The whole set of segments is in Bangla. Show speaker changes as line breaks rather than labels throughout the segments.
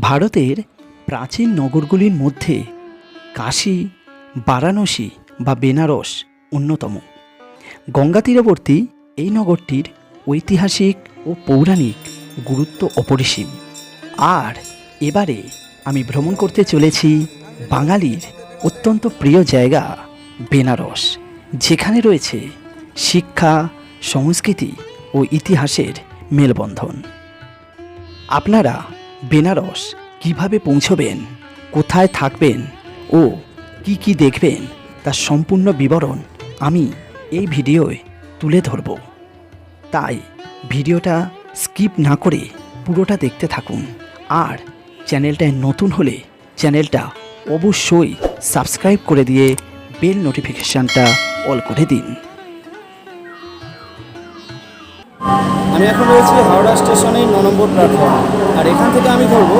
ভারতের প্রাচীন নগরগুলির মধ্যে কাশী, বারাণসী বা বেনারস অন্যতম। গঙ্গা তীরবর্তী এই নগরটির ঐতিহাসিক ও পৌরাণিক গুরুত্ব অপরিসীম। আর এবারে আমি ভ্রমণ করতে চলেছি বাঙালির অত্যন্ত প্রিয় জায়গা বেনারস, যেখানে রয়েছে শিক্ষা, সংস্কৃতি ও ইতিহাসের মেলবন্ধন। আপনারা বেনারস কিভাবে পৌঁছবেন, কোথায় থাকবেন ও কি কি দেখবেন তার সম্পূর্ণ বিবরণ আমি এই ভিডিওয় তুলে ধরব। তাই ভিডিওটা স্কিপ না করে পুরোটা দেখতে থাকুন। আর চ্যানেলটায় নতুন হলে চ্যানেলটা অবশ্যই সাবস্ক্রাইব করে দিয়ে বেল নোটিফিকেশানটা অল করে দিন।
আমি এখন রয়েছি হাওড়া স্টেশনের 9 নম্বর প্ল্যাটফর্ম, আর এখান থেকে আমি ধরব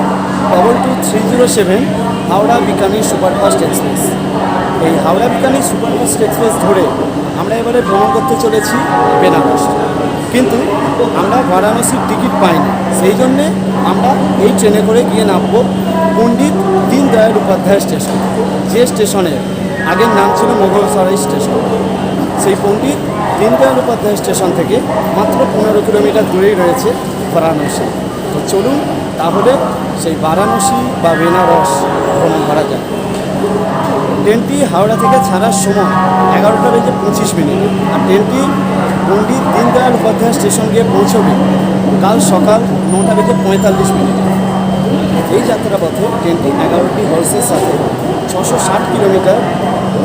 22307 হাওড়া বিকানির সুপারফাস্ট এক্সপ্রেস। এই হাওড়া বিকানির সুপারফাস্ট এক্সপ্রেস ধরে আমরা এবারে ভ্রমণ করতে চলেছি বেনারস। কিন্তু আমরা বারাণসীর টিকিট পাইনি, সেই জন্যে আমরা এই ট্রেনে করে গিয়ে নামব পণ্ডিত দীনদয়াল উপাধ্যায় স্টেশন, যে স্টেশনের আগের নাম ছিল মোগলসরাই স্টেশন। সেই পণ্ডিত দীনদয়াল উপাধ্যায় স্টেশন থেকে মাত্র 15 কিলোমিটার দূরেই রয়েছে বারাণসী। তো চলুন তাহলে সেই বারাণসী বা বেনারস ভ্রমণ করা যায়। ট্রেনটি হাওড়া থেকে ছাড়ার সময় 11:25, আর ট্রেনটি পণ্ডিত দীনদয়াল উপাধ্যায় স্টেশন গিয়ে পৌঁছবে কাল সকাল 9:45। এই যাত্রাপথে ট্রেনটি 11টি হর্সের সাথে 660 কিলোমিটার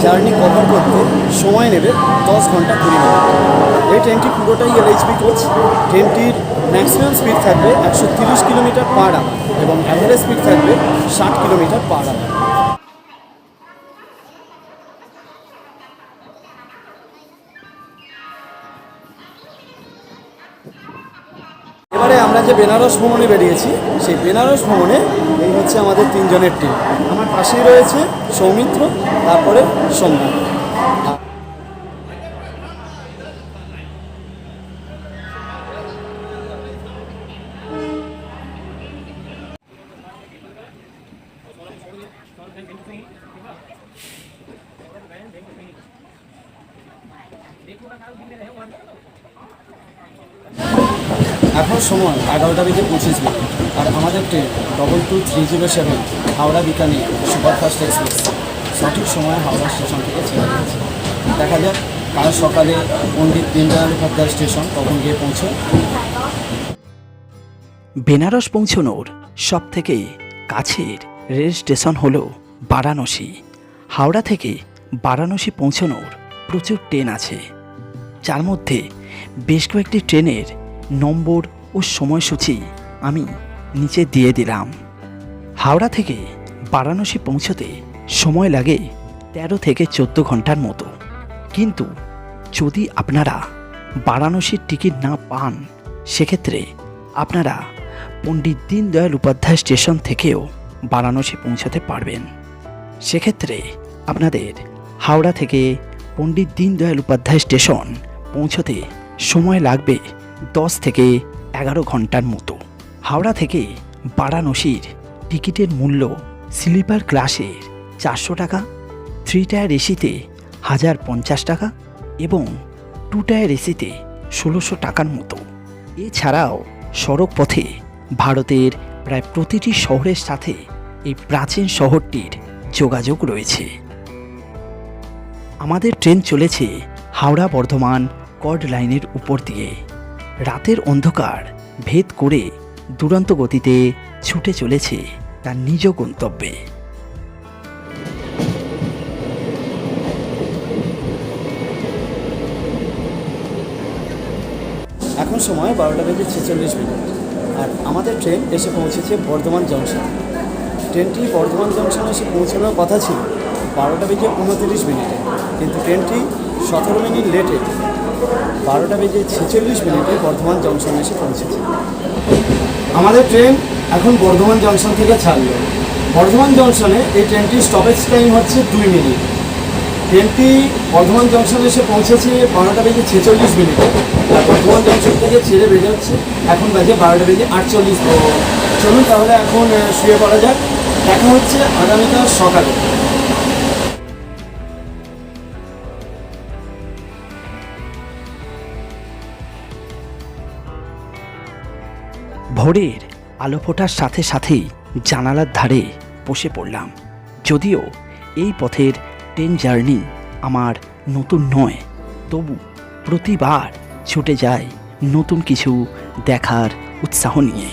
জার্নি কভার করতে সময় নেবে 10 ঘন্টা 20 মিনিট। এই ট্রেনটি পুরোটাই LHB কোচ। ট্রেনটির ম্যাক্সিমাম স্পিড থাকবে 130 কিলোমিটার পার আওয়ার এবং অ্যাভারেজ স্পিড থাকবে 60 কিলোমিটার পার আওয়ার। এবারে আমরা যে বেনারস ভ্রমণে বেরিয়েছি, সেই বেনারস ভ্রমণে এই হচ্ছে আমাদের 3 জনের টিম। আমার পাশেই রয়েছে সৌমিত্র, তারপরে সোমনাথ। এখন সময় 11:25, আর আমাদের ট্রেন 22307 হাওড়া বিকানি সুপারফাস্ট এক্সপ্রেস সঠিক সময়ে হাওড়া স্টেশন থেকে ছেড়ে দিয়েছে। দেখা যাক কাল সকালে পণ্ডিত দীনদয়াল উপাধ্যায় স্টেশন কখন গিয়ে পৌঁছয়।
বেনারস পৌঁছানোর সবথেকে কাছের রেল স্টেশন হলো বারাণসী। হাওড়া থেকে বারাণসী পৌঁছানোর প্রচুর ট্রেন আছে, যার মধ্যে বেশ কয়েকটি ট্রেনের নম্বর ও সময়সূচি আমি নিচে দিয়ে দিলাম। হাওড়া থেকে বারাণসী পৌঁছতে সময় লাগে 13 থেকে 14 ঘন্টার মতো। কিন্তু যদি আপনারা বারাণসীর টিকিট না পান, সেক্ষেত্রে আপনারা পণ্ডিত দীনদয়াল উপাধ্যায় স্টেশন থেকেও বারাণসী পৌঁছাতে পারবেন। সেক্ষেত্রে আপনাদের হাওড়া থেকে পণ্ডিত দীনদয়াল উপাধ্যায় স্টেশন পৌঁছতে সময় লাগবে 10 থেকে 11 ঘন্টার মতো। হাওড়া থেকে বারাণসীর টিকিটের মূল্য স্লিপার ক্লাসের 400 টাকা, 3 টায়ার এসিতে 1050 টাকা এবং 2 টায়ার এসিতে 1600 টাকার মতো। এছাড়াও সড়ক পথে ভারতের প্রায় প্রতিটি শহরের সাথে এই প্রাচীন শহরটির যোগাযোগ রয়েছে। আমাদের ট্রেন চলেছে হাওড়া বর্ধমান কর্ড লাইনের উপর দিয়ে। রাতের অন্ধকার ভেদ করে দুরন্ত গতিতে ছুটে চলেছে তার নিজ গন্তব্যে।
এখন সময় 12:46, আর আমাদের ট্রেন এসে পৌঁছেছে বর্ধমান জংশন। ট্রেনটি বর্ধমান জংশনে এসে পৌঁছানোর কথা ছিল 12:29, কিন্তু ট্রেনটি 17 মিনিট লেটে 12:46 বর্ধমান জংশনে এসে পৌঁছেছে। আমাদের ট্রেন এখন বর্ধমান জংশন থেকে ছাড়লো। বর্ধমান জংশনে এই ট্রেনটির স্টপেজ টাইম হচ্ছে 2 মিনিট। ট্রেনটি বর্ধমান জংশনে এসে পৌঁছেছে 12:46, আর বর্ধমান জংশন থেকে ছেড়ে বেজে হচ্ছে এখন বাজে 12:48। চলুন তাহলে এখন শুয়ে পড়া যাক। দেখা হচ্ছে আগামীকাল সকালে।
ভোরের আলো ফোটার সাথে সাথেই জানালার ধারে বসে পড়লাম। যদিও এই পথের ট্রেন জার্নি আমার নতুন নয়, তবু প্রতিবার ছুটে যায় নতুন কিছু দেখার উৎসাহ নিয়ে।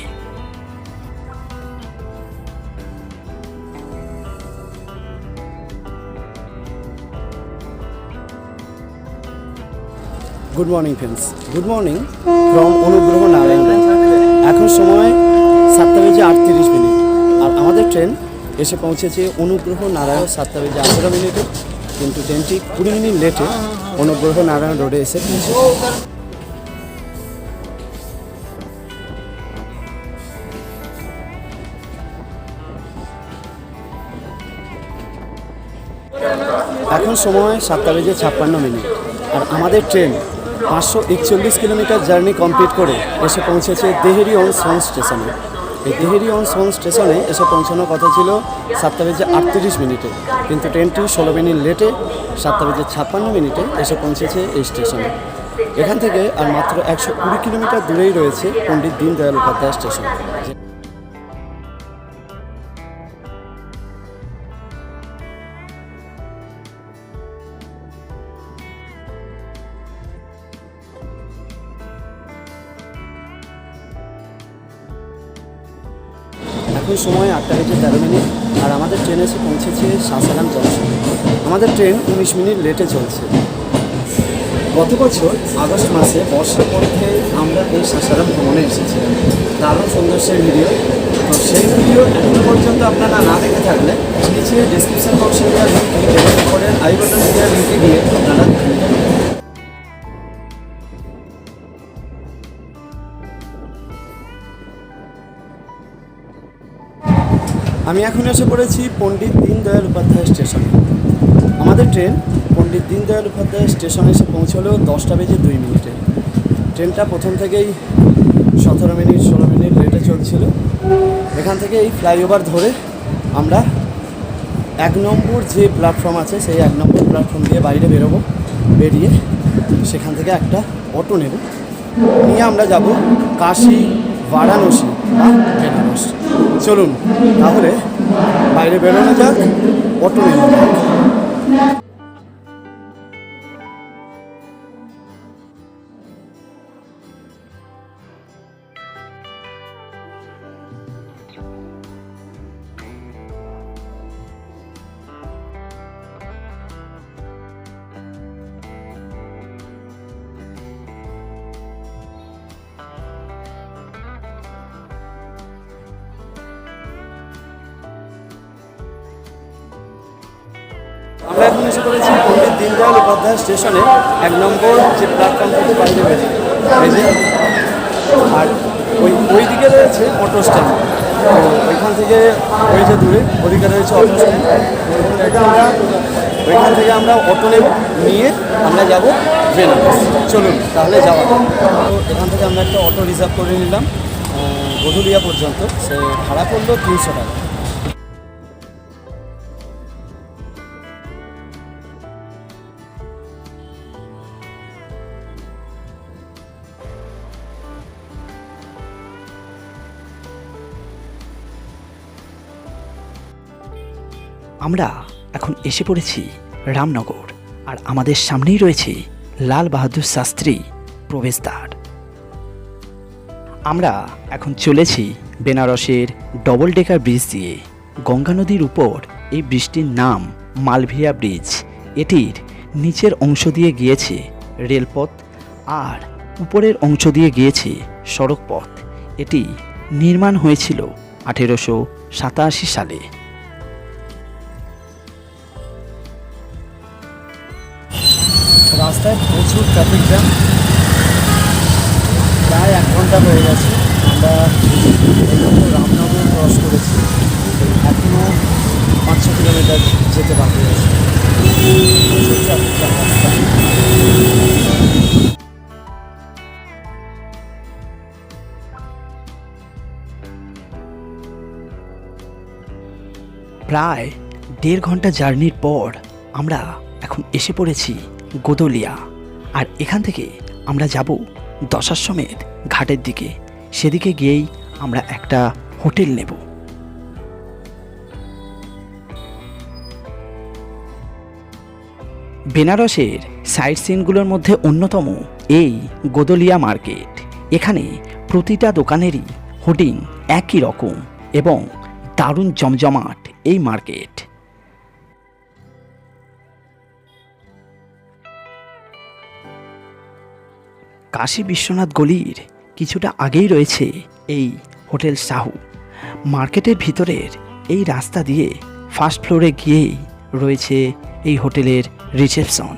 Good morning friends, good morning from অনুগ্রহ নারায়ণগঞ্জ। এখন সময় 7:38, আর আমাদের ট্রেন এসে পৌঁছেছে অনুগ্রহ নারায়ণ 7:18, কিন্তু ট্রেনটি 20 মিনিট লেটে অনুগ্রহ নারায়ণ রোডে এসে পৌঁছেছে। এখন সময় 7:56, আর আমাদের ট্রেন 541 কিলোমিটার জার্নি কমপ্লিট করে এসে পৌঁছেছে দেহেরি অন সোন স্টেশনে। এই দেহেরি অন সোন স্টেশনে এসে পৌঁছানোর কথা ছিল 7:38, কিন্তু ট্রেনটি 16 মিনিট লেটে 7:56 এসে পৌঁছেছে এই স্টেশনে। এখান থেকে আর মাত্র 120 কিলোমিটার দূরেই রয়েছে পণ্ডিত দীনদয়াল উপাধ্যায় স্টেশন। এখন সময় 8:13, আর আমাদের ট্রেন এসে পৌঁছেছে সাসারাম জংশনে। আমাদের ট্রেন 19 মিনিট লেটে চলছে। গত বছর আগস্ট মাসে বর্ষার মধ্যে আমরা এই সাসারাম ভ্রমণে এসেছিলাম, দারুণ সৌন্দর্যের ভিডিও। তো সেই ভিডিও এখনো পর্যন্ত আপনারা না দেখে থাকলে নিচে ডিসক্রিপশন বক্সে দেওয়া লিঙ্ক এবং উপরের আই বাটন দেওয়া লিঙ্কে গিয়ে আপনারা দেখে নেবেন। আমি এখন এসে পড়েছি পণ্ডিত দীনদয়াল উপাধ্যায় স্টেশনে। আমাদের ট্রেন পণ্ডিত দীনদয়াল উপাধ্যায় স্টেশনে এসে পৌঁছলো 10:02। ট্রেনটা প্রথম থেকেই 17 মিনিট 16 মিনিট লেটে চলছিল। এখান থেকে এই ফ্লাইওভার ধরে আমরা 1 নম্বর যে প্ল্যাটফর্ম আছে সেই 1 নম্বর প্ল্যাটফর্ম দিয়ে বাইরে বেরোবো। বেরিয়ে সেখান থেকে একটা অটো নেব, নিয়ে আমরা যাব কাশী, বারাণসী বা বেনারস। চলুন তাহলে বাইরে বেরোনো যাক, অটো নেব। আমরা এখন এসে পড়েছি পণ্ডিত দীনদয়াল উপাধ্যায় স্টেশনে 1 নম্বর যে প্ল্যাটফর্ম থেকে বাইরে বেরিয়ে। এই যে, আর ওই দিকে রয়েছে অটো স্ট্যান্ড। তো ওইখান থেকে ওই যে দূরে ওদিকে রয়েছে অটো স্ট্যান্ড। ওইখান থেকে আমরা অটো নেব, নিয়ে আমরা যাব বেনারস। চলুন তাহলে যাওয়া। তো এখান থেকে আমরা একটা অটো রিজার্ভ করে নিলাম গধুলিয়া পর্যন্ত। সে ভাড়া পড়লো 300 টাকা।
আমরা এখন এসে পড়েছি রামনগর, আর আমাদের সামনেই রয়েছে লাল বাহাদুর শাস্ত্রী প্রবেশদ্বার। আমরা এখন চলেছি বেনারসের ডবল ডেকার ব্রিজ দিয়ে। গঙ্গা নদীর উপর এই ব্রিজটির নাম মালভিয়া ব্রিজ। এটির নিচের অংশ দিয়ে গিয়েছে রেলপথ, আর উপরের অংশ দিয়ে গিয়েছে সড়কপথ। এটি নির্মাণ হয়েছিল 1887 সালে।
রাস্তায় প্রচুর ট্রাফিক জ্যাম, প্রায় 1 ঘন্টা হয়ে গেছে। আমরা রামনগর ক্রস করেছি, এখনও 500 কিলোমিটার যেতে বাকি আছে। প্রচুর ট্রাফিক জ্যাম রাস্তায়।
প্রায় 1.5 ঘন্টা জার্নির পর আমরা এখন এসে পড়েছি গোদলিয়া। আর এখান থেকে আমরা যাব দশাশ্বমেধ ঘাটের দিকে। সেদিকে গিয়েই আমরা একটা হোটেল নেব। বেনারসের সাইট সিনগুলোর মধ্যে অন্যতম এই গোদলিয়া মার্কেট। এখানে প্রতিটা দোকানেরই হোর্ডিং একই রকম এবং দারুণ জমজমাট এই মার্কেট। কাশী বিশ্বনাথ গলির কিছুটা আগেই রয়েছে এই হোটেল সাহু। মার্কেটের ভিতরের এই রাস্তা দিয়ে ফার্স্ট ফ্লোরে গিয়েই রয়েছে এই হোটেলের রিসেপশন।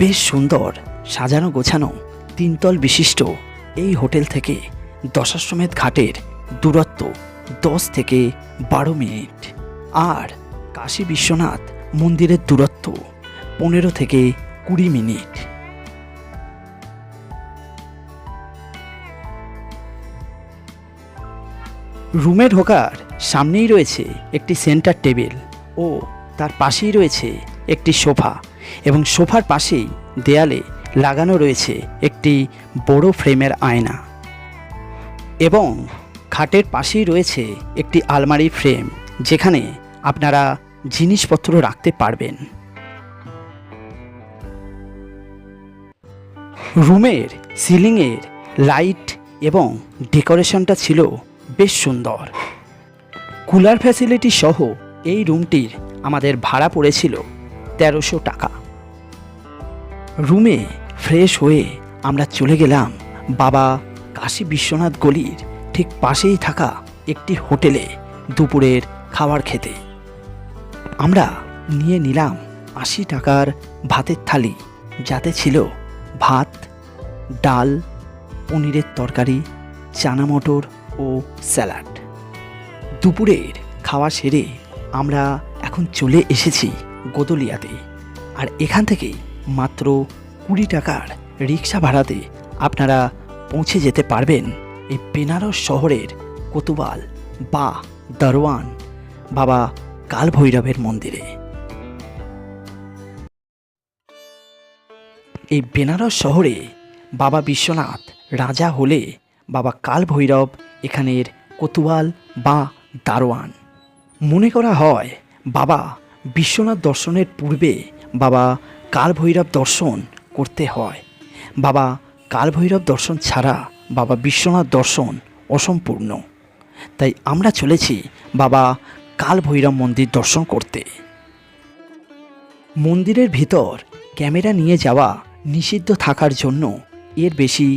বেশ সুন্দর সাজানো গোছানো 3 তল বিশিষ্ট এই হোটেল থেকে দশাশ্বমেধ ঘাটের দূরত্ব 10 থেকে 12 মিনিট, আর কাশী বিশ্বনাথ মন্দিরের দূরত্ব 15 থেকে 20 মিনিট। রুমে ঢোকার সামনেই রয়েছে একটি সেন্টার টেবিল ও তার পাশেই রয়েছে একটি সোফা, এবং সোফার পাশেই দেয়ালে লাগানো রয়েছে একটি বড় ফ্রেমের আয়না, এবং খাটের পাশেই রয়েছে একটি আলমারি ফ্রেম যেখানে আপনারা জিনিসপত্র রাখতে পারবেন। রুমের সিলিংয়ের লাইট এবং ডেকোরেশনটা ছিল বেশ সুন্দর। কুলার ফ্যাসিলিটি সহ এই রুমটির আমাদের ভাড়া পড়েছিল 1300 টাকা। রুমে ফ্রেশ হয়ে আমরা চলে গেলাম বাবা কাশী বিশ্বনাথ গলির ঠিক পাশেই থাকা একটি হোটেলে দুপুরের খাবার খেতে। আমরা নিয়ে নিলাম 80 টাকার ভাতের থালি, যাতে ছিল ভাত, ডাল, পনিরের তরকারি, চানা মটর ও স্যালাড। দুপুরের খাওয়া সেরে আমরা এখন চলে এসেছি গোদলিয়াতে, আর এখান থেকে মাত্র 20 টাকার রিক্সা ভাড়াতে আপনারা পৌঁছে যেতে পারবেন এই বেনারস শহরের কোতোয়াল বা দারোয়ান বাবা কাল ভৈরবের মন্দিরে। এই বেনারস শহরে বাবা বিশ্বনাথ রাজা হলে বাবা কাল ভৈরব এখানের কোতোয়াল বা দারোয়ান। মনে করা হয় বাবা বিশ্বনাথ দর্শনের পূর্বে বাবা কাল ভৈরব দর্শন করতে হয়। বাবা কাল ভৈরব দর্শন ছাড়া বাবা বিশ্বনাথ দর্শন অসম্পূর্ণ। তাই আমরা চলেছি বাবা কাল ভৈরব মন্দির দর্শন করতে। মন্দিরের ভিতর ক্যামেরা নিয়ে যাওয়া নিষিদ্ধ থাকার জন্য এর বেশি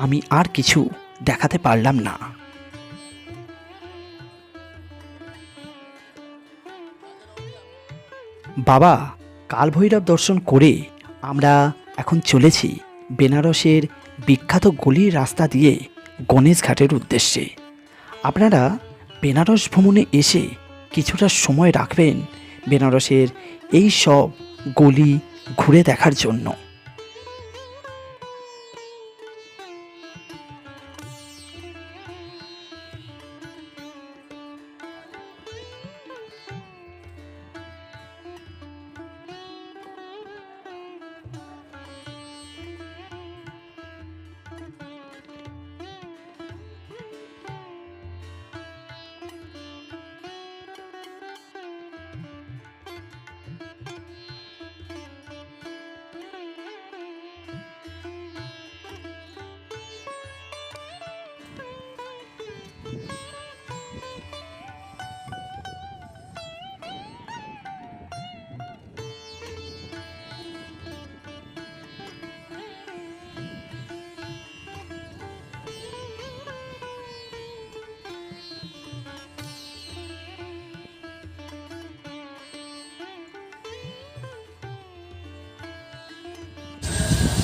আমি আর কিছু দেখাতে পারলাম না। বাবা কাল ভৈরব দর্শন করে আমরা এখন চলেছি বেনারসের বিখ্যাত গলির রাস্তা দিয়ে গণেশ ঘাটের উদ্দেশ্যে। আপনারা বেনারস ভ্রমণে এসে কিছুটা সময় রাখবেন বেনারসের এই সব গলি ঘুরে দেখার জন্য।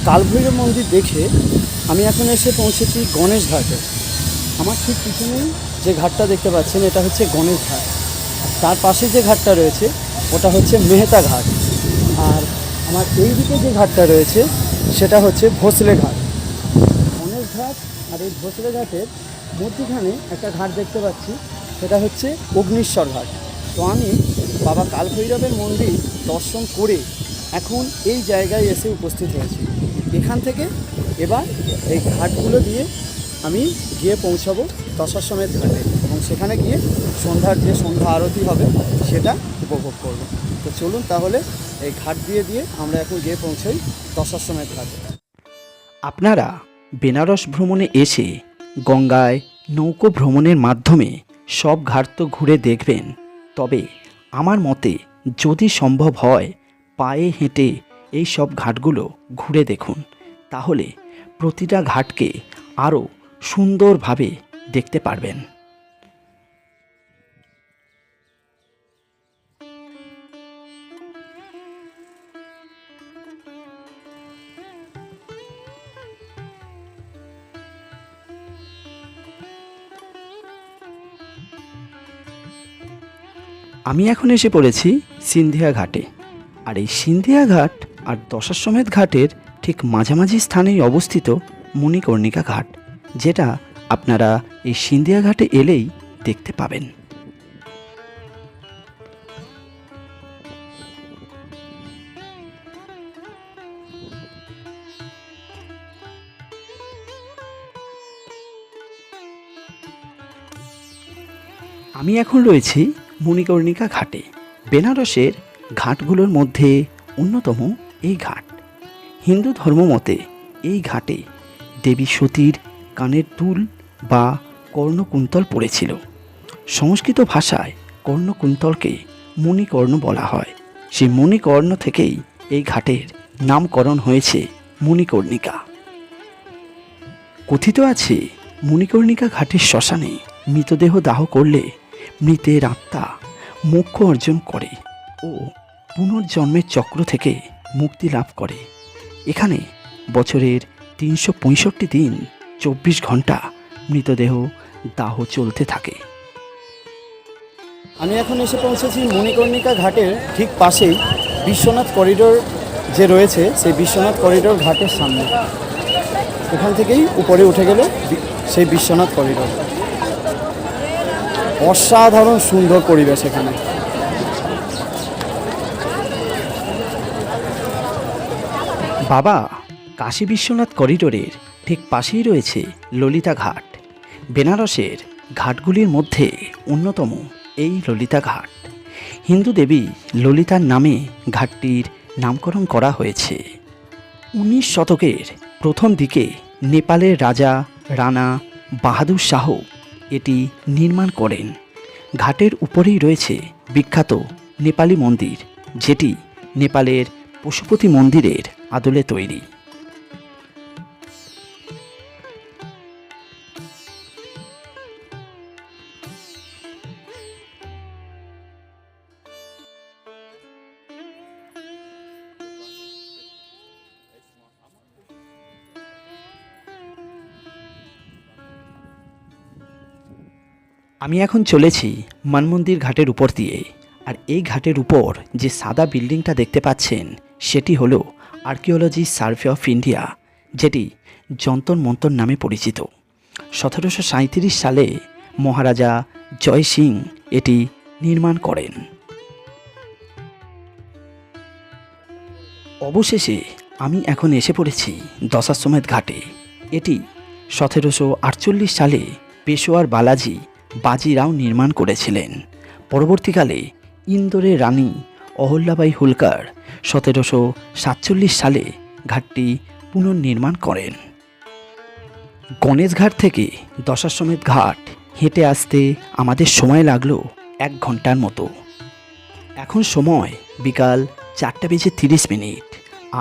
কালভৈরব মন্দির দেখে আমি এখন এসে পৌঁছেছি গণেশ ঘাটে। আমার ঠিক পিছনেই যে ঘাটটা দেখতে পাচ্ছেন এটা হচ্ছে গণেশ ঘাট, তার পাশে যে ঘাটটা রয়েছে ওটা হচ্ছে মেহতা ঘাট, আর আমার এই দিকে যে ঘাটটা রয়েছে সেটা হচ্ছে ভোসলে ঘাট। গণেশ ঘাট আর এই ভোসলে ঘাটের মধ্যখানে একটা ঘাট দেখতে পাচ্ছি, সেটা হচ্ছে অগ্নিশ্বর ঘাট। তো আমি বাবা কালভৈরবের মন্দির দর্শন করে এখন এই জায়গায় এসে উপস্থিত হয়েছি। এখান থেকে এবার এই ঘাটগুলো দিয়ে আমি গিয়ে পৌঁছাবো দশাশ্বমেধ ঘাটে এবং সেখানে গিয়ে সন্ধ্যার যে সন্ধ্যা আরতি হবে সেটা উপভোগ করব। তো চলুন তাহলে এই ঘাট দিয়ে দিয়ে আমরা এখন গিয়ে পৌঁছাই দশাশ্বমেধ ঘাটে।
আপনারা বেনারস ভ্রমণে এসে গঙ্গায় নৌকো ভ্রমণের মাধ্যমে সব ঘাট তো ঘুরে দেখবেন, তবে আমার মতে যদি সম্ভব হয় পায়ে হেঁটে এই সব ঘাটগুলো ঘুরে দেখুন, তাহলে প্রতিটা ঘাটকে আরও সুন্দরভাবে দেখতে পারবেন। আমি এখন এসে পড়েছি সিন্ধিয়া ঘাটে, আর এই সিন্ধিয়া ঘাট আর দশাশ্বমেধ ঘাটের ঠিক মাঝামাঝি স্থানেই অবস্থিত মণিকর্ণিকা ঘাট, যেটা আপনারা এই সিন্ধিয়া ঘাটে এলেই দেখতে পাবেন। আমি এখন রয়েছি মণিকর্ণিকা ঘাটে। বেনারসের ঘাটগুলোর মধ্যে অন্যতম এই ঘাট। হিন্দু ধর্মমতে এই ঘাটে দেবী সতীর কানের দুল বা কর্ণকুন্তল পড়েছিল। সংস্কৃত ভাষায় কর্ণকুন্তলকে মণিকর্ণ বলা হয়। সেই মণিকর্ণ থেকেই এই ঘাটের নামকরণ হয়েছে মণিকর্ণিকা। কথিত আছে মণিকর্ণিকা ঘাটের শ্মশানে মৃতদেহ দাহ করলে মৃতের আত্মা মোক্ষ অর্জন করে ও পুনর্জন্মের চক্র থেকে মুক্তি লাভ করে। এখানে বছরের 365 দিন 24 ঘন্টা মৃতদেহ দাহ চলতে থাকে।
আমি এখন এসে পৌঁছেছি মণিকর্ণিকা ঘাটের ঠিক পাশেই বিশ্বনাথ করিডোর যে রয়েছে, সেই বিশ্বনাথ করিডোর ঘাটের সামনে। এখান থেকেই উপরে উঠে গেলে সেই বিশ্বনাথ করিডোর। অসাধারণ সুন্দর পরিবেশ এখানে।
বাবা কাশী বিশ্বনাথ করিডোরের ঠিক পাশেই রয়েছে ললিতা ঘাট। বেনারসের ঘাটগুলির মধ্যে অন্যতম এই ললিতা ঘাট। হিন্দু দেবী ললিতার নামে ঘাটটির নামকরণ করা হয়েছে। 19 শতকের প্রথম দিকে নেপালের রাজা রানা বাহাদুর শাহ এটি নির্মাণ করেন। ঘাটের উপরেই রয়েছে বিখ্যাত নেপালি মন্দির, যেটি নেপালের পশুপতি মন্দিরের আদলে তৈরি। আমি এখন চলেছি মানমন্দির ঘাটের উপর দিয়ে, আর এই ঘাটের উপর যে সাদা বিল্ডিংটা দেখতে পাচ্ছেন সেটি হলো আর্কিওলজি সার্ভে অফ ইন্ডিয়া, যেটি যন্তর মন্তর নামে পরিচিত। 1737 সালে মহারাজা জয় সিং এটি নির্মাণ করেন। অবশেষে আমি এখন এসে পড়েছি দশাশ্বমেধ ঘাটে। এটি 1748 সালে পেশোয়ার বালাজি বাজিরাও নির্মাণ করেছিলেন। পরবর্তীকালে ইন্দোরের রানী অহল্যাবাই হোলকার 1747 সালে ঘাটটি পুনর্নির্মাণ করেন। গণেশ ঘাট থেকে দশাশ্বমেধ ঘাট হেঁটে আসতে আমাদের সময় লাগলো 1 ঘন্টার মতো। এখন সময় বিকাল 4:30,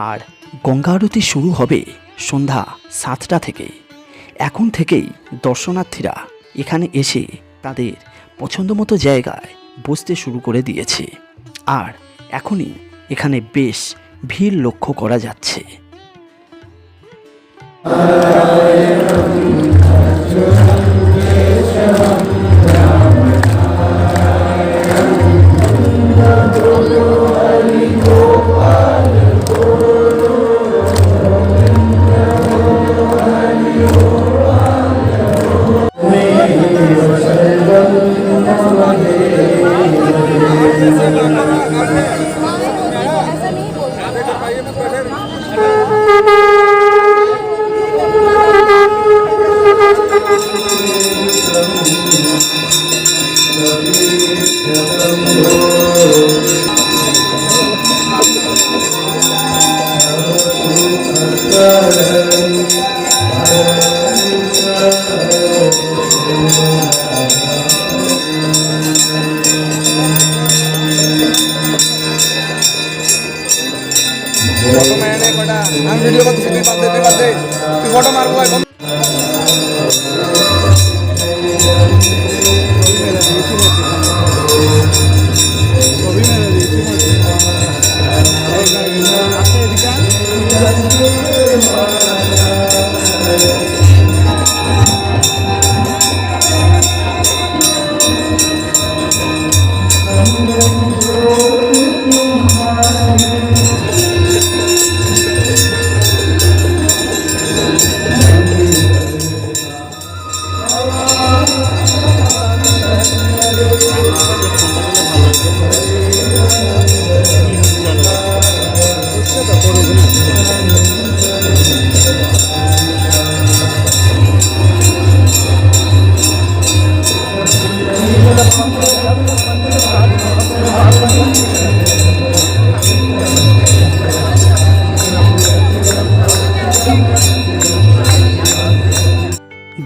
আর গঙ্গা আরতি শুরু হবে সন্ধ্যা 7টা থেকে। এখন থেকেই দর্শনার্থীরা এখানে এসে তাদের পছন্দমতো জায়গায় বসতে শুরু করে দিয়েছে, আর এখনই এখানে বেশ ভিড় লক্ষ্য করা যাচ্ছে।
আমি ভিডিও করতেছি, তুই বাদ দে তুই ফটো মারবো এখন।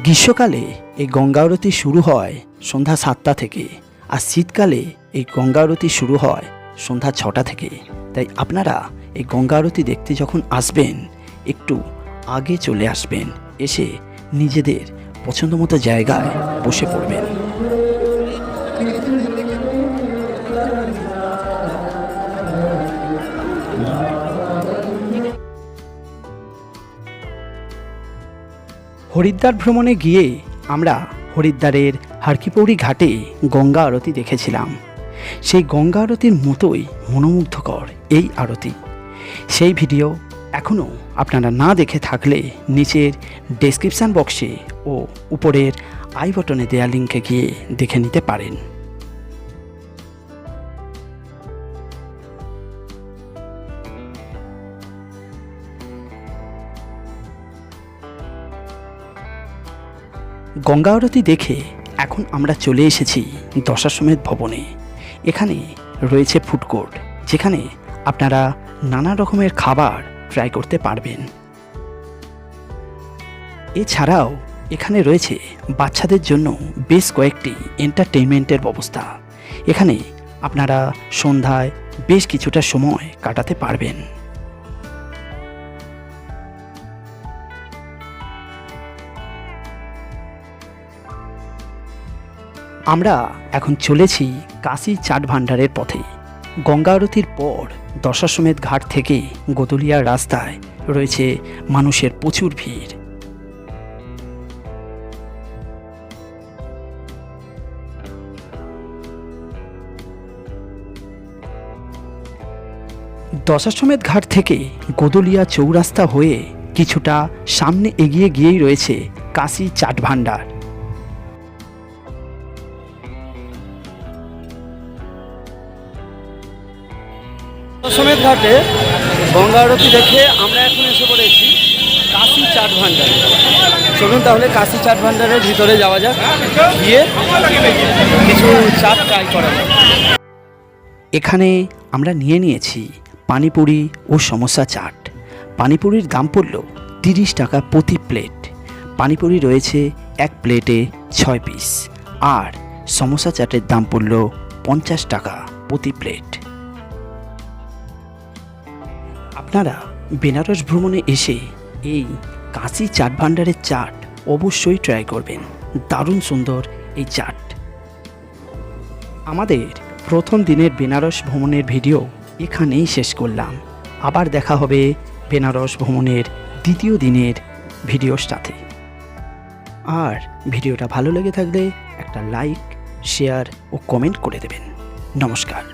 গ্রীষ্মকালে এই গঙ্গা আরতি শুরু হয় সন্ধ্যা 7টা থেকে, আর শীতকালে এই গঙ্গা আরতি শুরু হয় সন্ধ্যা 6টা থেকে। তাই আপনারা এই গঙ্গা আরতি দেখতে যখন আসবেন একটু আগে চলে আসবেন, এসে নিজেদের পছন্দ মতো জায়গায় বসে পড়বেন। হরিদ্বার ভ্রমণে গিয়ে আমরা হরিদ্বারের হারকিপৌড়ি ঘাটে গঙ্গা আরতি দেখেছিলাম। সেই গঙ্গা আরতির মতোই মনোমুগ্ধকর এই আরতি। সেই ভিডিও এখনও আপনারা না দেখে থাকলে নিচের ডেসক্রিপশান বক্সে ও উপরের আই বটনে দেওয়া লিঙ্কে গিয়ে দেখে নিতে পারেন। গঙ্গা আরতি দেখে এখন আমরা চলে এসেছি দশাশ্বমেধ ভবনে। এখানে রয়েছে ফুড কোর্ট, যেখানে আপনারা নানা রকমের খাবার ট্রাই করতে পারবেন। এছাড়াও এখানে রয়েছে বাচ্চাদের জন্য বেশ কয়েকটি এন্টারটেইনমেন্টের ব্যবস্থা। এখানে আপনারা সন্ধ্যায় বেশ কিছুটা সময় কাটাতে পারবেন। আমরা এখন চলেছি কাশী চাট ভাণ্ডারের পথে। গঙ্গা আরতির পর দশাশ্বমেধ ঘাট থেকে গোদুলিয়ার রাস্তায় রয়েছে মানুষের প্রচুর ভিড়। দশাশ্বমেধ ঘাট থেকে গোদুলিয়া চৌরাস্তা হয়ে কিছুটা সামনে এগিয়ে গিয়েই রয়েছে কাশী চাট ভাণ্ডার।
দশাশ্বমেধ ঘাটে গঙ্গা আরতি দেখে আমরা এখন এসে পড়েছি কাশী চাট ভাণ্ডারে। চলুন তাহলে কাশী চাট ভাণ্ডারের ভিতরে যাওয়া যাক, গিয়ে কিছু চাট ট্রাই করা যাক।
এখানে আমরা নিয়েছি পানিপুরি ও সমোসা চাট। পানিপুরির দাম পড়ল 30 টাকা প্রতি প্লেট। পানিপুরি রয়েছে এক প্লেটে 6 পিস, আর সমোসা চাটের দাম পড়ল 50 টাকা প্রতি প্লেট। আপনারা বেনারস ভ্রমণে এসে এই কাশী চাট ভাণ্ডারের চাট অবশ্যই ট্রাই করবেন। দারুণ সুন্দর এই চাট। আমাদের প্রথম দিনের বেনারস ভ্রমণের ভিডিও এখানেই শেষ করলাম। আবার দেখা হবে বেনারস ভ্রমণের দ্বিতীয় দিনের ভিডিওর সাথে। আর ভিডিওটা ভালো লেগে থাকলে একটা লাইক, শেয়ার ও কমেন্ট করে দেবেন। নমস্কার।